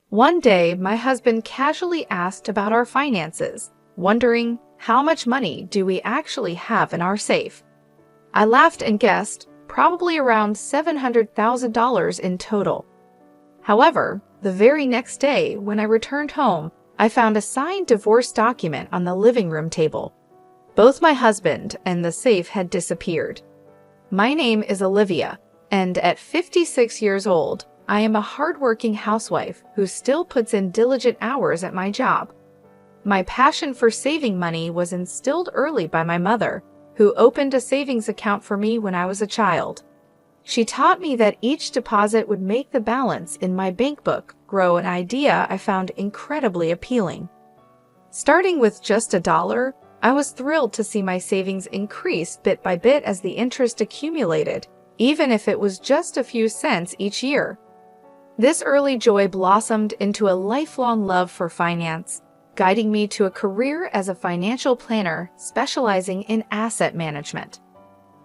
One day, my husband casually asked about our finances, wondering how much money do we actually have in our safe. I laughed and guessed probably around $700,000 in total. However, the very next day, when I returned home, I found a signed divorce document on the living room table. Both my husband and the safe had disappeared. My name is Olivia, and at 56 years old, I am a hardworking housewife who still puts in diligent hours at my job. My passion for saving money was instilled early by my mother, who opened a savings account for me when I was a child. She taught me that each deposit would make the balance in my bank book grow, an idea I found incredibly appealing. Starting with just $1, I was thrilled to see my savings increase bit by bit as the interest accumulated, even if it was just a few cents each year. This early joy blossomed into a lifelong love for finance, guiding me to a career as a financial planner specializing in asset management.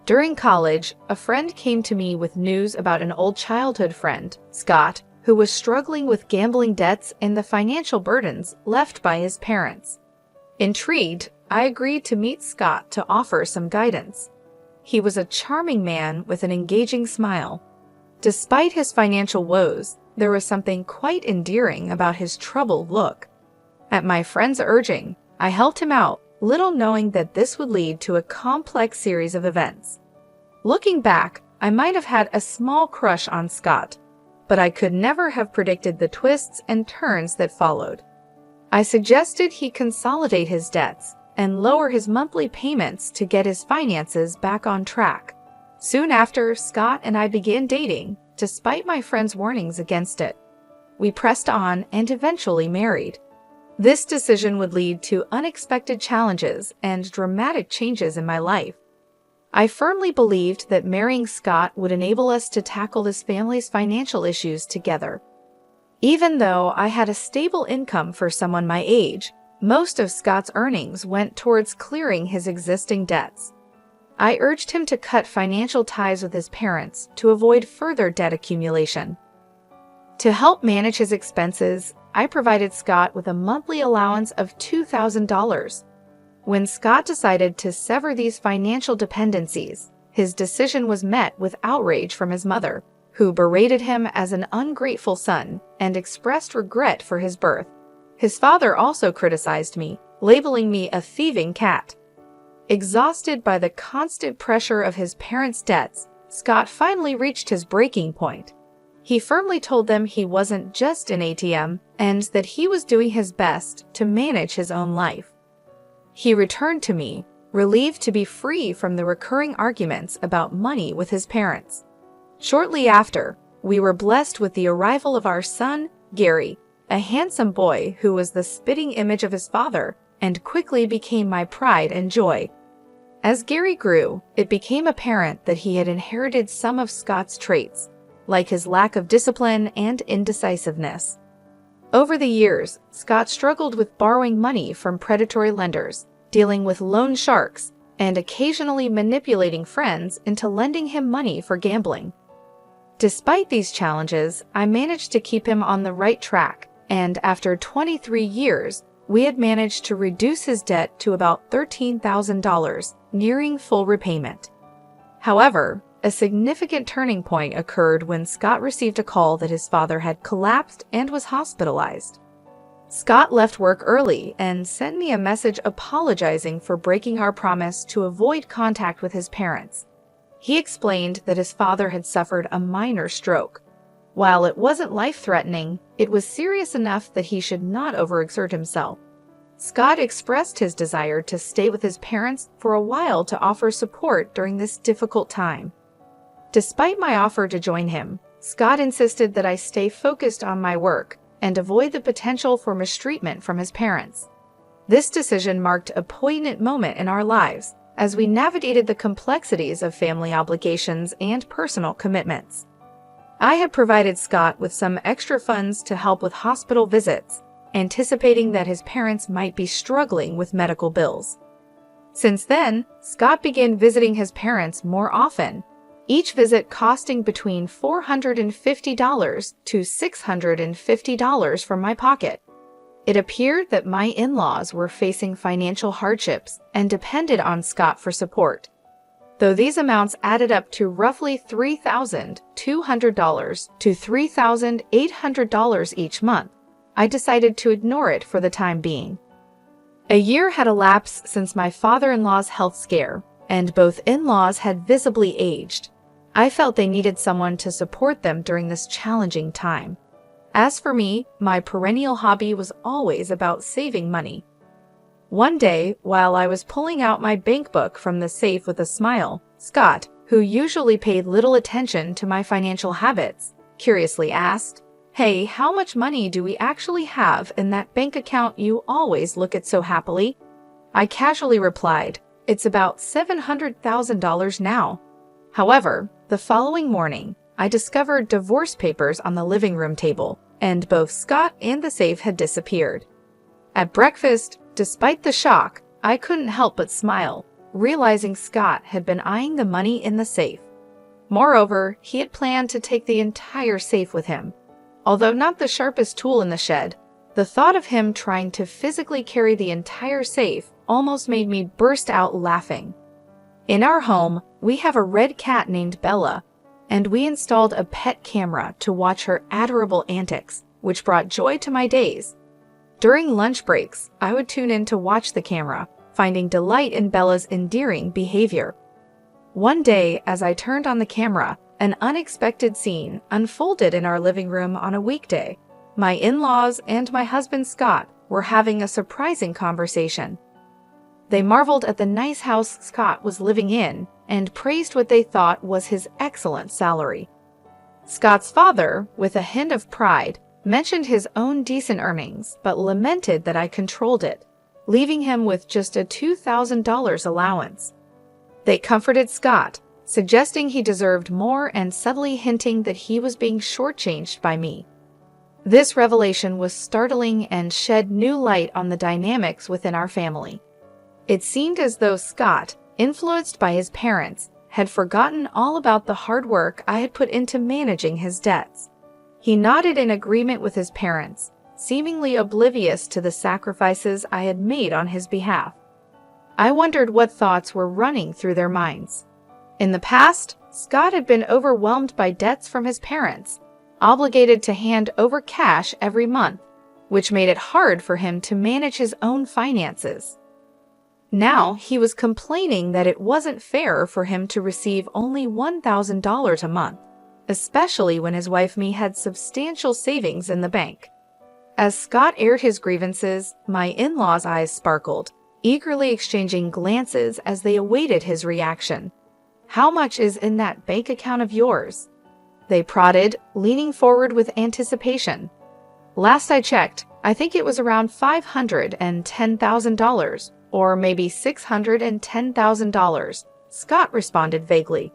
During college, a friend came to me with news about an old childhood friend, Scott, who was struggling with gambling debts and the financial burdens left by his parents. Intrigued, I agreed to meet Scott to offer some guidance. He was a charming man with an engaging smile. Despite his financial woes, there was something quite endearing about his troubled look. At my friend's urging, I helped him out, little knowing that this would lead to a complex series of events. Looking back, I might have had a small crush on Scott, but I could never have predicted the twists and turns that followed. I suggested he consolidate his debts and lower his monthly payments to get his finances back on track. Soon after, Scott and I began dating, despite my friend's warnings against it. We pressed on and eventually married. This decision would lead to unexpected challenges and dramatic changes in my life. I firmly believed that marrying Scott would enable us to tackle this family's financial issues together. Even though I had a stable income for someone my age, most of Scott's earnings went towards clearing his existing debts. I urged him to cut financial ties with his parents to avoid further debt accumulation. To help manage his expenses, I provided Scott with a monthly allowance of $2,000. When Scott decided to sever these financial dependencies, his decision was met with outrage from his mother, who berated him as an ungrateful son and expressed regret for his birth. His father also criticized me, labeling me a thieving cat. Exhausted by the constant pressure of his parents' debts, Scott finally reached his breaking point. He firmly told them he wasn't just an ATM and that he was doing his best to manage his own life. He returned to me, relieved to be free from the recurring arguments about money with his parents. Shortly after, we were blessed with the arrival of our son, Gary, a handsome boy who was the spitting image of his father and quickly became my pride and joy. As Gary grew, it became apparent that he had inherited some of Scott's traits, like his lack of discipline and indecisiveness. Over the years, Scott struggled with borrowing money from predatory lenders, dealing with loan sharks, and occasionally manipulating friends into lending him money for gambling. Despite these challenges, I managed to keep him on the right track, and after 23 years, we had managed to reduce his debt to about $13,000, nearing full repayment. However, a significant turning point occurred when Scott received a call that his father had collapsed and was hospitalized. Scott left work early and sent me a message apologizing for breaking our promise to avoid contact with his parents. He explained that his father had suffered a minor stroke. While it wasn't life-threatening, it was serious enough that he should not overexert himself. Scott expressed his desire to stay with his parents for a while to offer support during this difficult time. Despite my offer to join him, Scott insisted that I stay focused on my work and avoid the potential for mistreatment from his parents. This decision marked a poignant moment in our lives as we navigated the complexities of family obligations and personal commitments. I had provided Scott with some extra funds to help with hospital visits, anticipating that his parents might be struggling with medical bills. Since then, Scott began visiting his parents more often, each visit costing between $450 to $650 from my pocket. It appeared that my in-laws were facing financial hardships and depended on Scott for support. Though these amounts added up to roughly $3,200 to $3,800 each month, I decided to ignore it for the time being. A year had elapsed since my father-in-law's health scare, and both in-laws had visibly aged. I felt they needed someone to support them during this challenging time. As for me, my perennial hobby was always about saving money. One day, while I was pulling out my bank book from the safe with a smile, Scott, who usually paid little attention to my financial habits, curiously asked, "Hey, how much money do we actually have in that bank account you always look at so happily?" I casually replied, "It's about $700,000 now." However, the following morning, I discovered divorce papers on the living room table, and both Scott and the safe had disappeared. At breakfast, despite the shock, I couldn't help but smile, realizing Scott had been eyeing the money in the safe. Moreover, he had planned to take the entire safe with him. Although not the sharpest tool in the shed, the thought of him trying to physically carry the entire safe almost made me burst out laughing. In our home, we have a red cat named Bella, and we installed a pet camera to watch her adorable antics, which brought joy to my days. During lunch breaks, I would tune in to watch the camera, finding delight in Bella's endearing behavior. One day, as I turned on the camera, an unexpected scene unfolded in our living room on a weekday. My in-laws and my husband Scott were having a surprising conversation. They marveled at the nice house Scott was living in and praised what they thought was his excellent salary. Scott's father, with a hint of pride, mentioned his own decent earnings, but lamented that I controlled it, leaving him with just a $2,000 allowance. They comforted Scott, suggesting he deserved more and subtly hinting that he was being shortchanged by me. This revelation was startling and shed new light on the dynamics within our family. It seemed as though Scott, influenced by his parents, had forgotten all about the hard work I had put into managing his debts. He nodded in agreement with his parents, seemingly oblivious to the sacrifices I had made on his behalf. I wondered what thoughts were running through their minds. In the past, Scott had been overwhelmed by debts from his parents, obligated to hand over cash every month, which made it hard for him to manage his own finances. Now he was complaining that it wasn't fair for him to receive only $1,000 a month, especially when his wife me had substantial savings in the bank. As Scott aired his grievances, my in-laws' eyes sparkled, eagerly exchanging glances as they awaited his reaction. "How much is in that bank account of yours?" they prodded, leaning forward with anticipation. "Last I checked, I think it was around $510,000, or maybe $610,000, Scott responded vaguely.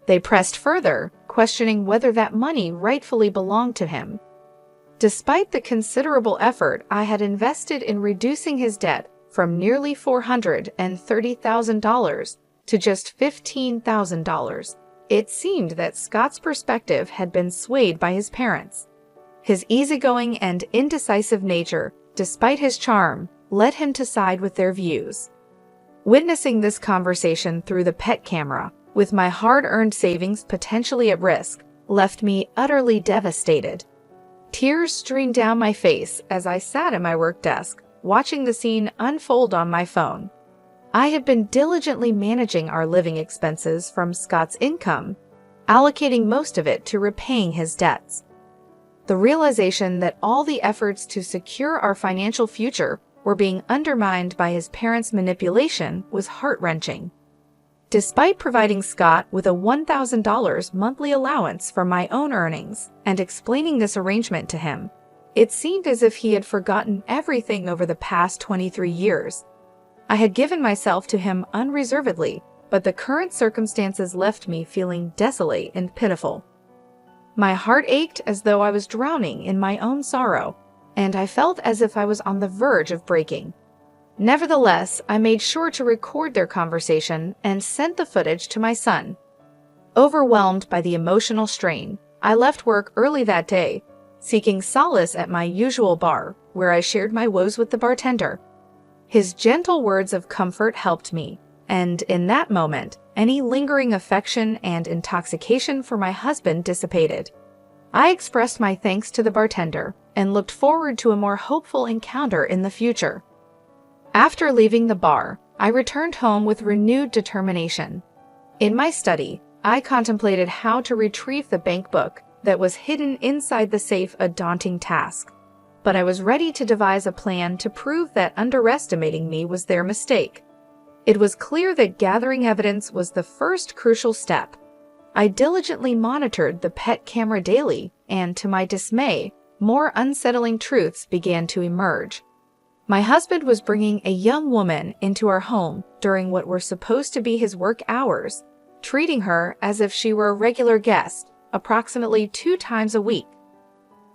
They pressed further, questioning whether that money rightfully belonged to him. Despite the considerable effort I had invested in reducing his debt from nearly $430,000 to just $15,000, it seemed that Scott's perspective had been swayed by his parents. His easygoing and indecisive nature, despite his charm, led him to side with their views. Witnessing this conversation through the pet camera, with my hard-earned savings potentially at risk, left me utterly devastated. Tears streamed down my face as I sat at my work desk, watching the scene unfold on my phone. I had been diligently managing our living expenses from Scott's income, allocating most of it to repaying his debts. The realization that all the efforts to secure our financial future were being undermined by his parents' manipulation was heart-wrenching. Despite providing Scott with a $1,000 monthly allowance from my own earnings and explaining this arrangement to him, it seemed as if he had forgotten everything over the past 23 years. I had given myself to him unreservedly, but the current circumstances left me feeling desolate and pitiful. My heart ached as though I was drowning in my own sorrow, and I felt as if I was on the verge of breaking. Nevertheless, I made sure to record their conversation and sent the footage to my son. Overwhelmed by the emotional strain, I left work early that day, seeking solace at my usual bar, where I shared my woes with the bartender. His gentle words of comfort helped me, and in that moment, any lingering affection and intoxication for my husband dissipated. I expressed my thanks to the bartender and looked forward to a more hopeful encounter in the future. After leaving the bar, I returned home with renewed determination. In my study, I contemplated how to retrieve the bank book that was hidden inside the safe, a daunting task. But I was ready to devise a plan to prove that underestimating me was their mistake. It was clear that gathering evidence was the first crucial step. I diligently monitored the pet camera daily, and to my dismay, more unsettling truths began to emerge. My husband was bringing a young woman into our home during what were supposed to be his work hours, treating her as if she were a regular guest, approximately 2 times a week.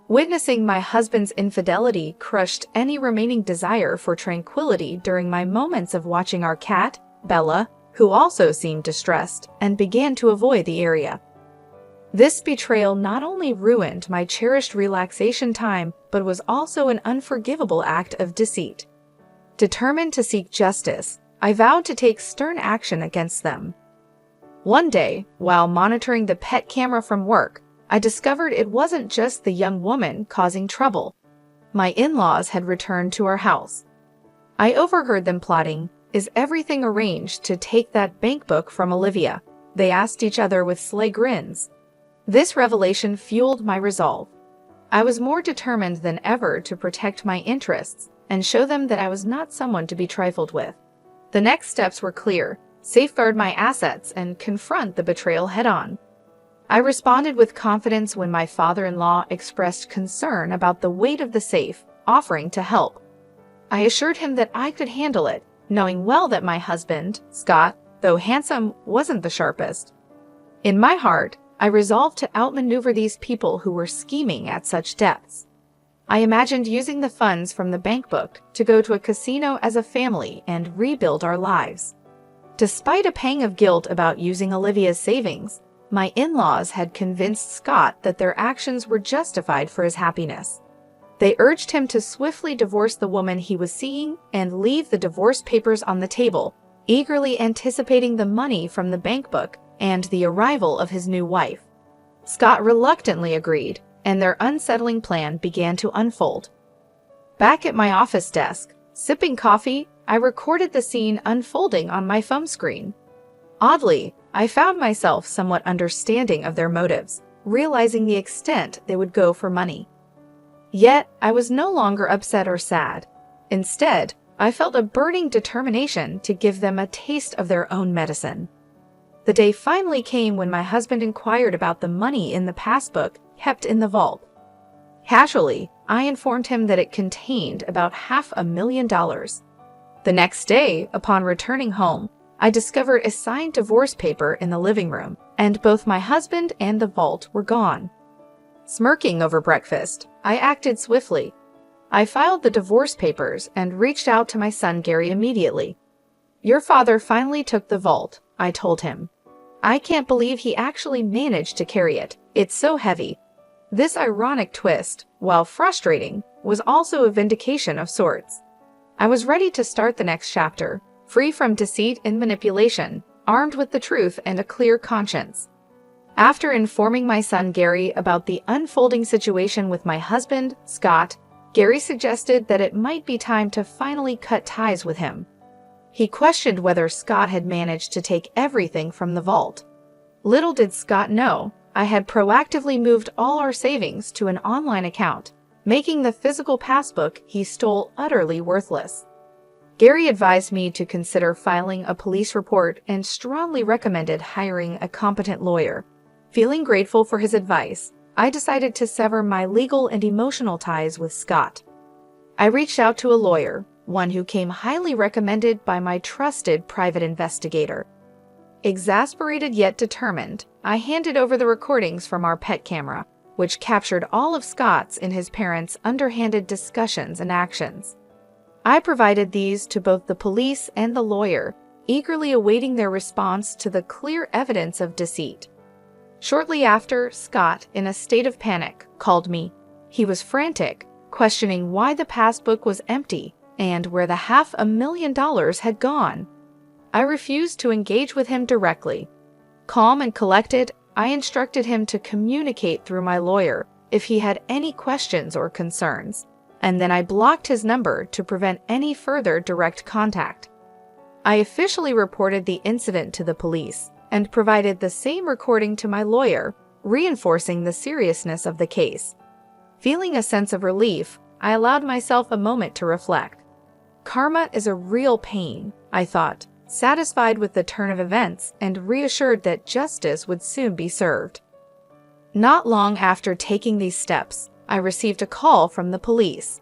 Witnessing my husband's infidelity crushed any remaining desire for tranquility during my moments of watching our cat, Bella, who also seemed distressed and began to avoid the area. This betrayal not only ruined my cherished relaxation time, but was also an unforgivable act of deceit. Determined to seek justice, I vowed to take stern action against them. One day, while monitoring the pet camera from work, I discovered it wasn't just the young woman causing trouble. My in-laws had returned to our house. I overheard them plotting, "Is everything arranged to take that bank book from Olivia?" they asked each other with sly grins. This revelation fueled my resolve. I was more determined than ever to protect my interests and show them that I was not someone to be trifled with. The next steps were clear: safeguard my assets and confront the betrayal head-on. I responded with confidence when my father-in-law expressed concern about the weight of the safe, offering to help. I assured him that I could handle it, knowing well that my husband, Scott, though handsome, wasn't the sharpest. In my heart, I resolved to outmaneuver these people who were scheming at such depths. I imagined using the funds from the bank book to go to a casino as a family and rebuild our lives. Despite a pang of guilt about using Olivia's savings, my in-laws had convinced Scott that their actions were justified for his happiness. They urged him to swiftly divorce the woman he was seeing and leave the divorce papers on the table, eagerly anticipating the money from the bank book and the arrival of his new wife. Scott reluctantly agreed, and their unsettling plan began to unfold. Back at my office desk, sipping coffee, I recorded the scene unfolding on my phone screen. Oddly, I found myself somewhat understanding of their motives, realizing the extent they would go for money. Yet, I was no longer upset or sad. Instead, I felt a burning determination to give them a taste of their own medicine. The day finally came when my husband inquired about the money in the passbook kept in the vault. Casually, I informed him that it contained about $500,000. The next day, upon returning home, I discovered a signed divorce paper in the living room, and both my husband and the vault were gone. Smirking over breakfast, I acted swiftly. I filed the divorce papers and reached out to my son Gary immediately. "Your father finally took the vault," I told him. "I can't believe he actually managed to carry it. It's so heavy." This ironic twist, while frustrating, was also a vindication of sorts. I was ready to start the next chapter, free from deceit and manipulation, armed with the truth and a clear conscience. After informing my son Gary about the unfolding situation with my husband, Scott, Gary suggested that it might be time to finally cut ties with him. He questioned whether Scott had managed to take everything from the vault. Little did Scott know, I had proactively moved all our savings to an online account, making the physical passbook he stole utterly worthless. Gary advised me to consider filing a police report and strongly recommended hiring a competent lawyer. Feeling grateful for his advice, I decided to sever my legal and emotional ties with Scott. I reached out to a lawyer, one who came highly recommended by my trusted private investigator. Exasperated yet determined, I handed over the recordings from our pet camera, which captured all of Scott's and his parents' underhanded discussions and actions. I provided these to both the police and the lawyer, eagerly awaiting their response to the clear evidence of deceit. Shortly after, Scott, in a state of panic, called me. He was frantic, questioning why the passbook was empty and where the $500,000 had gone. I refused to engage with him directly. Calm and collected, I instructed him to communicate through my lawyer if he had any questions or concerns, and then I blocked his number to prevent any further direct contact. I officially reported the incident to the police and provided the same recording to my lawyer, reinforcing the seriousness of the case. Feeling a sense of relief, I allowed myself a moment to reflect. Karma is a real pain, I thought, satisfied with the turn of events and reassured that justice would soon be served. Not long after taking these steps, I received a call from the police.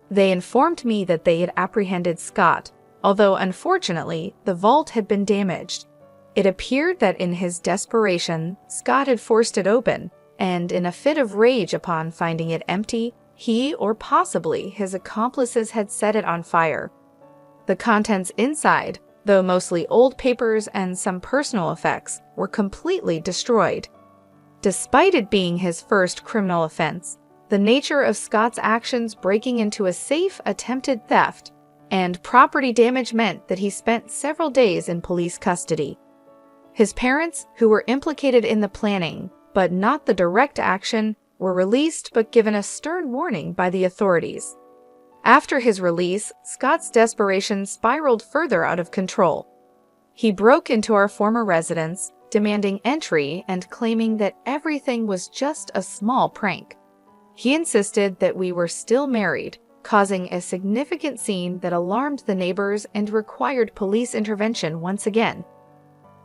They informed me that they had apprehended Scott, although unfortunately, the vault had been damaged. It appeared that in his desperation, Scott had forced it open, and in a fit of rage upon finding it empty, he or possibly his accomplices had set it on fire. The contents inside, though mostly old papers and some personal effects, were completely destroyed. Despite it being his first criminal offense, the nature of Scott's actions breaking into a safe attempted theft and property damage meant that he spent several days in police custody. His parents, who were implicated in the planning, but not the direct action, were released but given a stern warning by the authorities. After his release, Scott's desperation spiraled further out of control. He broke into our former residence, demanding entry and claiming that everything was just a small prank. He insisted that we were still married, causing a significant scene that alarmed the neighbors and required police intervention once again.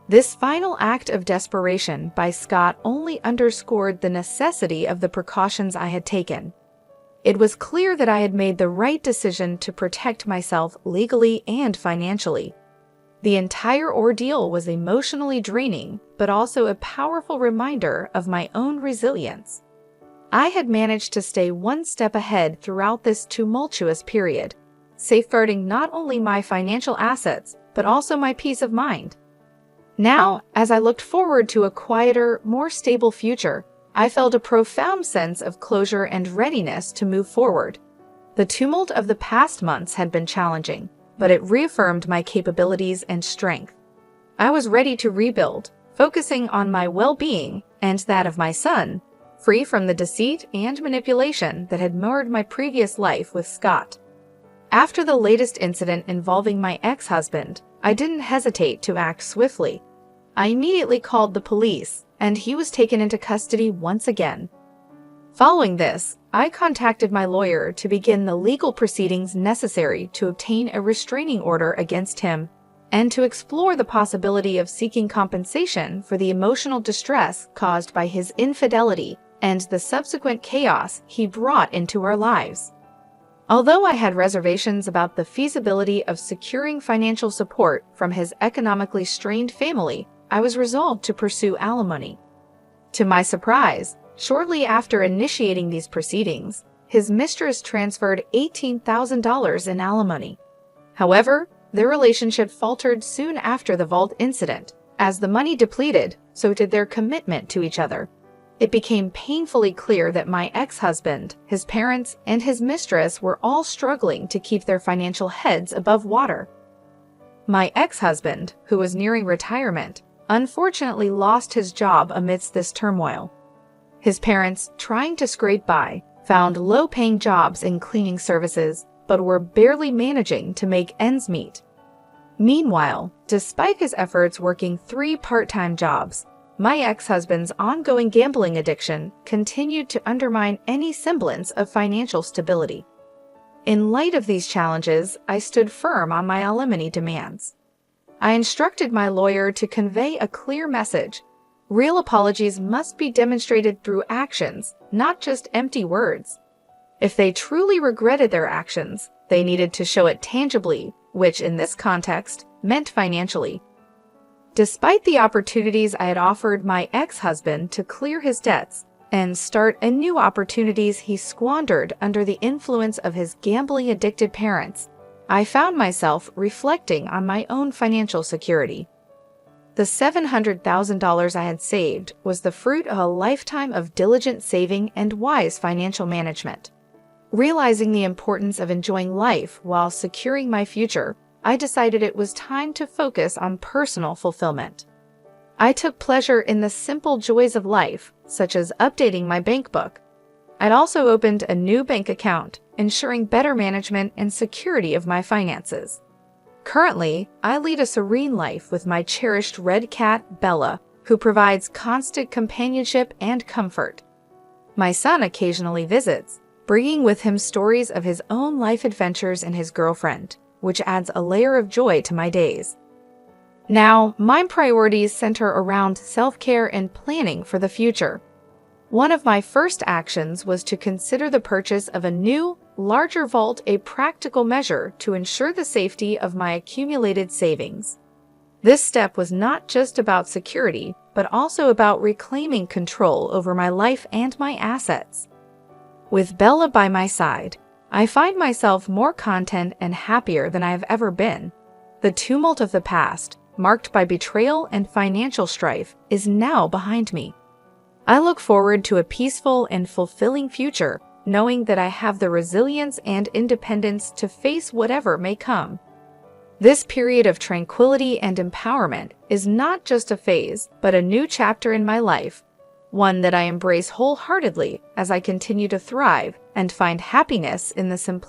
This final act of desperation by Scott only underscored the necessity of the precautions I had taken. It was clear that I had made the right decision to protect myself legally and financially. The entire ordeal was emotionally draining, but also a powerful reminder of my own resilience. I had managed to stay one step ahead throughout this tumultuous period, safeguarding not only my financial assets, but also my peace of mind. Now, as I looked forward to a quieter, more stable future, I felt a profound sense of closure and readiness to move forward. The tumult of the past months had been challenging, but it reaffirmed my capabilities and strength. I was ready to rebuild, focusing on my well-being and that of my son, free from the deceit and manipulation that had marred my previous life with Scott. After the latest incident involving my ex-husband, I didn't hesitate to act swiftly. I immediately called the police, and he was taken into custody once again. Following this, I contacted my lawyer to begin the legal proceedings necessary to obtain a restraining order against him and to explore the possibility of seeking compensation for the emotional distress caused by his infidelity and the subsequent chaos he brought into our lives. Although I had reservations about the feasibility of securing financial support from his economically strained family, I was resolved to pursue alimony. To my surprise, shortly after initiating these proceedings, his mistress transferred $18,000 in alimony. However, their relationship faltered soon after the vault incident. As the money depleted, so did their commitment to each other. It became painfully clear that my ex-husband, his parents, and his mistress were all struggling to keep their financial heads above water. My ex-husband, who was nearing retirement, unfortunately lost his job amidst this turmoil. His parents, trying to scrape by, found low-paying jobs in cleaning services, but were barely managing to make ends meet. Meanwhile, despite his efforts working 3 part-time jobs, my ex-husband's ongoing gambling addiction continued to undermine any semblance of financial stability. In light of these challenges, I stood firm on my alimony demands. I instructed my lawyer to convey a clear message. Real apologies must be demonstrated through actions, not just empty words. If they truly regretted their actions, they needed to show it tangibly, which in this context meant financially. Despite the opportunities I had offered my ex-husband to clear his debts and start anew opportunities he squandered under the influence of his gambling-addicted parents, I found myself reflecting on my own financial security. The $700,000 I had saved was the fruit of a lifetime of diligent saving and wise financial management. Realizing the importance of enjoying life while securing my future, I decided it was time to focus on personal fulfillment. I took pleasure in the simple joys of life, such as updating my bank book. I'd also opened a new bank account, ensuring better management and security of my finances. Currently, I lead a serene life with my cherished red cat, Bella, who provides constant companionship and comfort. My son occasionally visits, bringing with him stories of his own life adventures and his girlfriend, which adds a layer of joy to my days. Now, my priorities center around self-care and planning for the future. One of my first actions was to consider the purchase of a new, larger vault, a practical measure to ensure the safety of my accumulated savings. This step was not just about security, but also about reclaiming control over my life and my assets. With Bella by my side, I find myself more content and happier than I have ever been. The tumult of the past, marked by betrayal and financial strife, is now behind me. I look forward to a peaceful and fulfilling future, knowing that I have the resilience and independence to face whatever may come. This period of tranquility and empowerment is not just a phase, but a new chapter in my life, one that I embrace wholeheartedly as I continue to thrive and find happiness in the simplicity